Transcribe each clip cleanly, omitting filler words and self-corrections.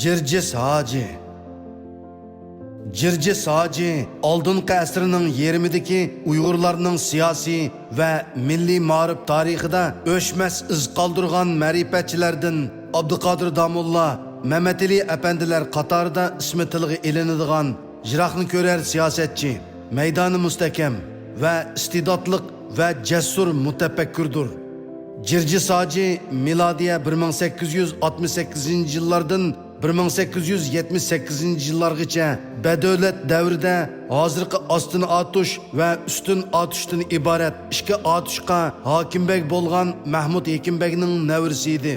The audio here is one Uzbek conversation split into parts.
Jirjis Hacı. Jirjis Hacı, oldingi asrning 20'dagi Uyg'urlarning siyosiy va milliy ma'rif tarixida o'chmas iz qoldirgan ma'rifatchilardan Abduqodir Damulla, Mehmetali apandilar qatorida ismi tilga ilinadigan jiroqni ko'rar siyosatchi, maydoni mustahkam va istidodli va jasur mutafakkirdir. Jirjis Hacı miladiya 1868-yillardan 1878-yillargacha badavlat davrida hozirgi ostini otish va ustun otishdan iborat ikki otishqa hokimbek bo'lgan Mahmud Hekimbekning nevrisi edi.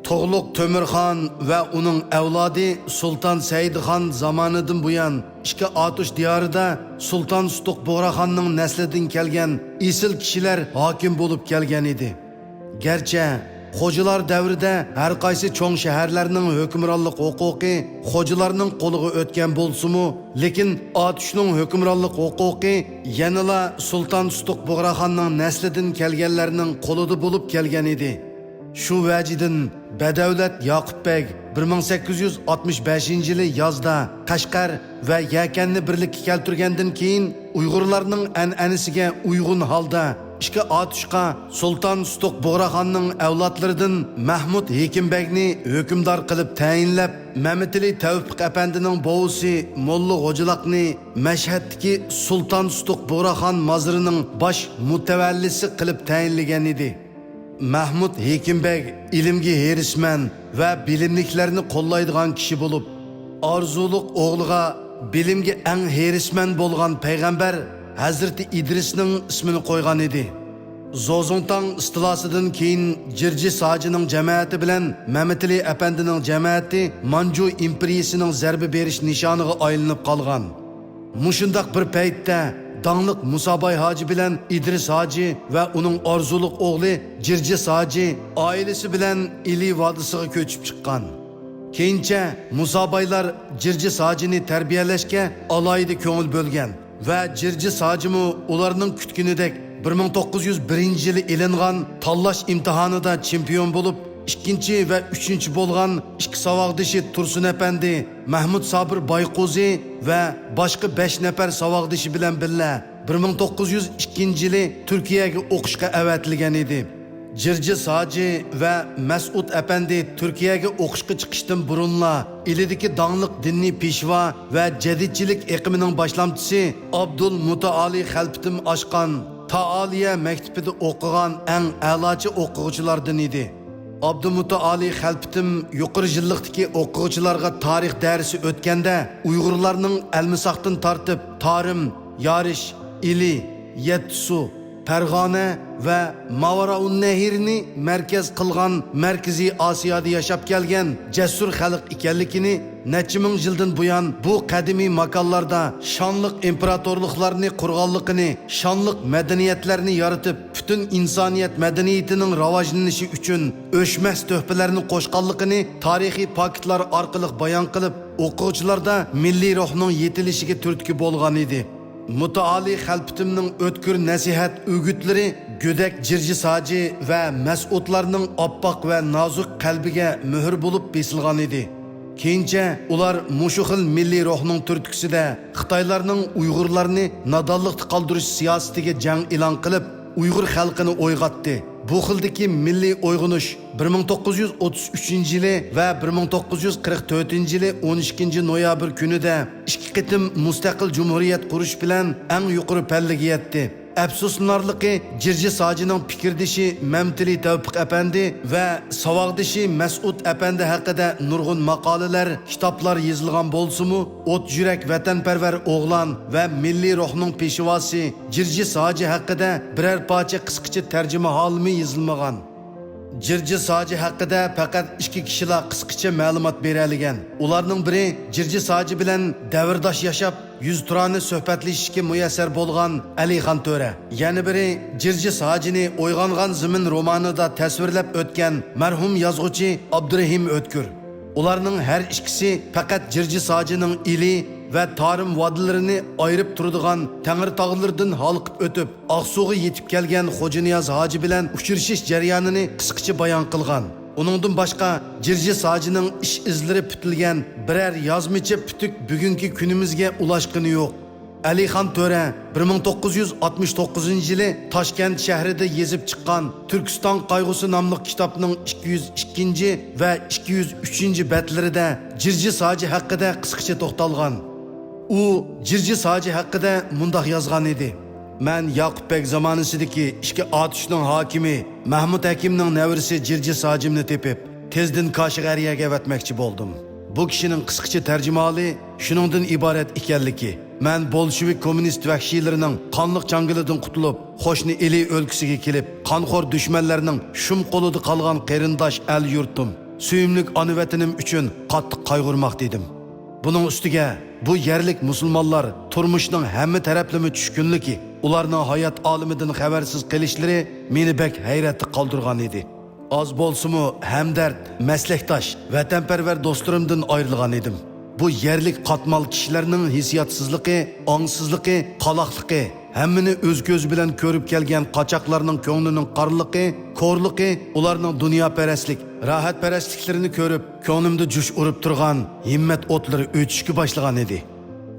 To'g'liq To'mirxon va uning avlodi Sulton Saidxon zamonidan buyon ikki otish diyorida Sulton Sutuq Bo'g'raxonning naslidan kelgan isil kishilar hokim bo'lib kelgan edi. Gerçi Xo'jalar davrida har qaysi cho'ng shaharlarning hukmronlik huquqi xo'jalarning qo'liga o'tgan bo'lsa-mu, lekin otishning hukmronlik huquqi yanala Sulton Sutuq Bo'g'raxonning naslidan kelganlarning qo'lida bo'lib kelgan edi. Shu vajidan Badavlat Yoqubbek 1865-yili yozda Qashqar va Yakanni birlikka keltirgandan keyin Uyg'urlarning an'anasiga uyg'un holda ikki otishqa Sulton Sutuq Bo'g'raxonning avlodlaridan Mahmud Hekimbekni hukmdor qilib tayinlab, Mehmetali Tavfiq apandining bovisi Molla G'o'jaloqni Mashhaddagi Sulton Sutuq Bo'g'raxon mozorining bosh mutavallisi qilib tayinlagan edi. Mahmud Hekimbek ilmga herisman va bilimliklarni qo'llaydigan kishi bo'lib, orzuliq o'g'liga bilimga eng herisman bo'lgan payg'ambar Hazreti İdris'ning ismini qo'ygan edi. Zozongtang istilosidan keyin Jirjis Hacıning jamoati bilan Mehmetali apandining jamoati Manju imperiyasining zarba berish nishoniga aylanib qolgan. Mushundaq bir paytda Danlıq Musabay Hacı bilan İdris Hacı va uning orzuliq o'g'li Jirjis Hacı oilasi bilan Ili vodisiga ko'chib chiqqan. Keyincha Musabaylar Jirjis Hacıni tarbiyalashga alohida ko'ngil bo'lgan va Jirjis Hacımi ularning kutganidek 1901-yili ilingan tanlash imtihonida chempion bo'lib, ikkinchi va uchinchi bo'lgan ikki savoddishi Tursun Efendi, Mahmud Sabir Bayquzi va boshqa 5 nafar savoddishi bilan birga 1902-yili Turkiyaga o'qishga avatilgan edi. Jirjis Hacı va Mas'ud Efendi Turkiyaga o'qishga chiqishdan burunla ilidagi donglik diniy peshvo va jadidchilik iqimining boshlamchisi Abdul Mutaali Xalpitim ochgan Taaliya maktabida o'qigan eng a'lochi o'quvchilardan edi. Abdumutaali Xalpitim yuqori yillikdagi o'quvchilarga tarix darsi o'tganda Uyg'urlarning Almisoqdan tortib Tarim, Yorish, Ili, Yetsu, Farg'ona va Mavaraun-Nahirni markaz qilgan Markaziy Osiyoda yashab kelgan jasur xalq ekanligini necha ming yildan buyon bu qadimiy makonlarda shonliq imperatorliklarni qurganligini, shonliq madaniyatlarni yaratib, butun insoniyat madaniyatining rivojlanishi uchun o'chmas tuhfalarni qo'shganligini tarixiy faktlar orqali bayon qilib, o'quvchilarda milliy ruhning yetilishiga turtki bo'lgan edi. Mutaali Xalpitimning o'tkir nasihat o'gitlari go'dak Jirjis Hacı va mas'udlarning oppoq va nozik qalbiga muhr bo'lib besilgan edi. Keyincha ular mushu xil milliy ruhning turtkisida Xitoylarning Uyg'urlarni nodonlikda qoldirish siyosatiga jang e'lon qilib, Uyg'ur xalqini o'yg'atdi. Bu xildagi milliy uyg'unish 1933-yili va 1944-yili 12-noyabr kunida ikki qitim mustaqil jumhuriyat qurish bilan eng yuqori pallaga yetdi. Afsuslanarligi Jirjis Hacıning fikrdishi Mehmetali Tavfiq apandi va savog'dishi Mas'ud apandi haqida nurg'un maqolalar, kitoblar yozilgan bo'lsa-mu, o't yurak vatanparvar o'g'lon va milliy ruhning peshvosi Jirjis Hacı haqida biror parcha qisqacha tarjima holmi yozilmagan. Jirjis Hacı haqida faqat ikki kishilar qisqacha ma'lumot beradigan. Ularning biri Jirjis Hacı bilan davrdosh yashab, 100 turani suhbatlashishga muyassar bo'lgan Alixon To'ra. Yana biri Jirjis Hacıni O'yg'ongan zimin romanida tasvirlab o'tgan marhum yozuvchi Abdurahim O'tkir. Ularning har ikkisi faqat Jirjis Hacıning Ili va Tarim vodilarini ayirib turadigan Tangri tog'laridan halqib o'tib, Oqsuga yetib kelgan Xo'janiyaz Hacı bilan uchrashish jarayonini qisqacha bayon qilgan. uningdan boshqa Jirji Sajining ish izlari putilgan biror yozmacha putuk bugungi kunimizga ulashqini yo'q. Alixon To'ra 1969 yili Toshkent shahrida yezib chiqqan Turkiston qayg'usi nomli kitobning 202 va 203 betlarida Jirji Saji haqida qisqacha to'xtalgan. U Jirji Saji haqida mundoq yozgan edi: "Men Yoqubbek zamonisidagi ikki otishning hokimi Mahmud Hakimning nevarasi Jirji Sajimni tepib, tezdan Kashg'ariyaga avatmoqchi bo'ldim. Bu kishining qisqacha tarjimali shuningdan iborat ekanligi: men Bolshevik kommunist vahshiylarining qonliq changilidan qutulib, qo'shni Eli o'lkasiga kelib, qonxo'r dushmanlarning shum qo'lida qolgan qarindosh el yurtim, suyimlik ona vatanim uchun qattiq qayg'urmoq dedim. Buning ustiga bu yerlik musulmonlar turmushning hamma taraflama tushkunligi, ularning hayot olimidan xabarsiz qilishlari meni bek hayratda qoldirgan edi. Az bo'lsa-mu hamdard, maslakdosh, vatanparvar do'stlarimdan ayrilgan edim. Bu yerlik qatmal kishilarning hissiyotsizligi, ongsizligi, qaloqligi, hammani o'z ko'z bilan ko'rib kelgan qochoqlarning ko'nglining qorligi, ko'rligi, ularning dunyoparastlik, rohatparastliklarini ko'rib, ko'nglimda jush urib turgan himmat o'tlari o'chishga boshlagan edi.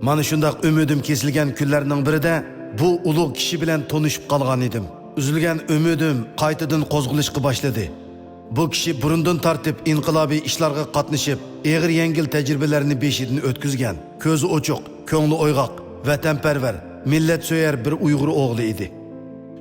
Mana shunday umidim kesilgan kunlarning birida bu ulug' kishi bilan tanishib qolgan edim. Üzülgen ümidim qaytadan qo'zg'alishga boshladi. Bu kishi burundan tartib inqilobiy ishlarga qatnashib, eg'ir yengil tajribalarni beshidan o'tkazgan, ko'zi ochiq, ko'ngli o'yg'oq, vatanparvar, millat so'yar bir Uyg'ur o'g'li edi.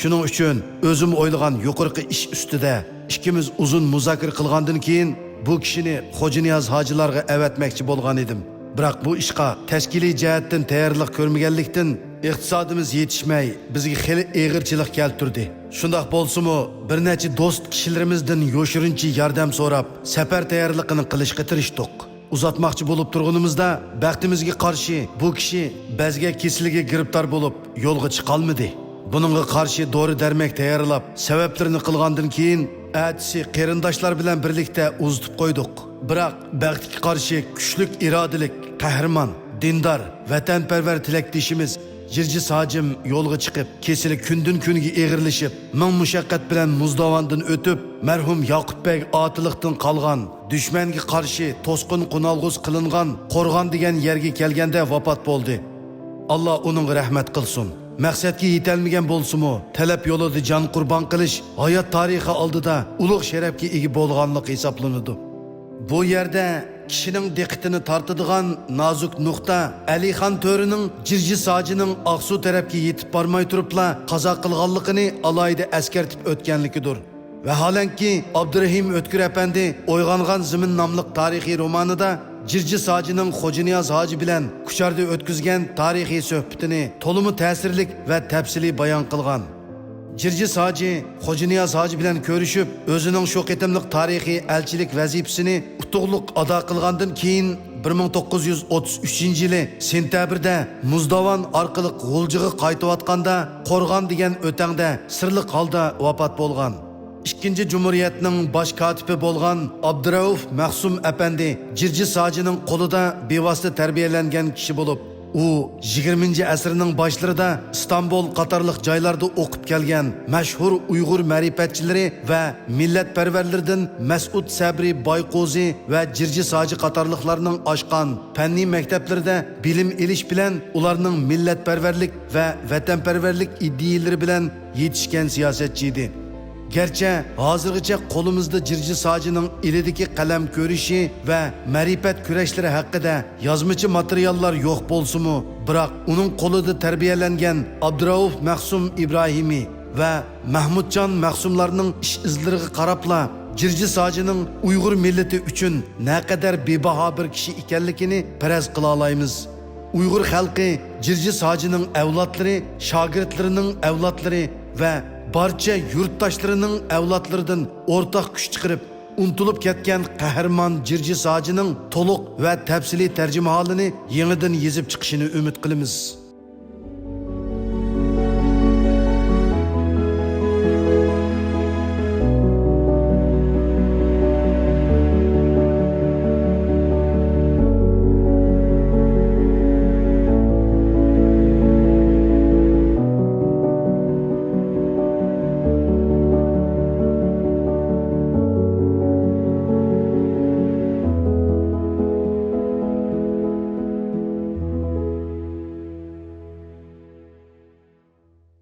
Shuning uchun o'zim o'ylagan yuqorqi ish ustida ikkimiz uzun muzokara qilgandan keyin bu kishini Xo'janiyoz hojilarga avatmoqchi bo'lgan edim. Biroq bu ishga tashkiliy jihatdan tayyorlik ko'rmaganlikdan iqtisodimiz yetishmay bizga xili eg'irchilik keltirdi. Shundoq bo'lsa-mu, bir necha do'st kishilarimizdan yoshirinchi yordam so'rab, safar tayyorligini qilishga tirishdik. Uzatmoqchi bo'lib turganimizda baxtimizga qarshi bu kishi bazga kesiliga giribtor bo'lib, yo'lga chiqolmadi. Buningga qarshi dori-darmak tayyorlab, sabablarini qilgandan keyin atisi qarindoshlar bilan birlikda uzitib qo'ydik. Biroq baxtga qarshi kuchlik irodalik, qahramon, dindor, vatanparvar tilakdoshimiz Jirji Sajim yo'lga chiqib, kesili kundan kunga eg'irlashib, ming mushaqqat bilan muzdavondan o'tib, marhum Yoqubbek otiliqdan qolgan, dushmanga qarshi to'sqin qunalg'uz qilingan Qo'rg'on degan yerga kelganda vafot bo'ldi. Alloh uning rahmat qilsin. Maqsadga yetolmagan bo'lsa-mu, talab yo'lida jon qurbon qilish hayot tarixi oldida ulug' sharafga ega bo'lganlik hisoblanadi. Bu yerda kishining diqqatini tortadigan nozuk nuqta Alixon To'rining Jirji Sajining Aqsu tarafga yetib bormay turibla qazo qilganligini alayda askartib o'tganligidir. Vaholanki Abdurahim O'tkir apandi O'yg'ongan zimin nomli tarixiy romanida Jirji Sajining Xo'janiyoz hoji bilan Kucharda o'tkazgan tarixiy suhbatini to'liq ta'sirlik va tafsiliy bayon qilgan. Jirji Saji Xo'janiyoz hoji bilan ko'rishib, o'zining shu qitimliq tarixiy elchilik vazifasini utuqliq ado qilgandan keyin 1933 yili sentabrda Muzdavon orqali G'uljiga qaytayotganda Qo'rg'on degan o'tangda sirliq holda vafot bo'lgan. İkinci Cumhuriyetning bosh kotibi bo'lgan Abdurauf Mahsum apandi Jirji Sajining qo'lida bevosita tarbiyalangan kishi bo'lib, u 20-asrning boshlarida İstanbul qatorliq joylarda o'qib kelgan mashhur Uyg'ur ma'rifatchilari va millatparvarlardan Mas'ud Sabri Boyqo'zi va Jirji Saji qatorliqlarning oshqon fanniy maktablarida bilim elish bilan ularning millatparvarlik va vatanparvarlik iddialari bilan yetishgan siyosatchi edi. Gerçi hozirgacha qo'limizda Jirji Sajining ilidagi qalam ko'rishi va ma'rifat kurashları haqida yozmachi materiallar yo'q bo'lsa-mu, biroq uning qo'lida tarbiyalangan Abdurauf Mahsum Ibrohimi va Mahmudjon Mahsumlarning ish izlariga qarabla Jirji Sajining Uyg'ur millati uchun naqadar bebaho bir kishi ekanligini faraz qila olamiz. Uyg'ur xalqi Jirji Sajining avlodlari, shogirdlarining avlodlari va barcha yurtdoshlarining avlodlaridan o'rtaq kuch chiqarib, unutilib ketgan qahramon Jirji Sajining to'liq va tafsiliy tarjimaholini yangidan yezib chiqishini umid qilamiz.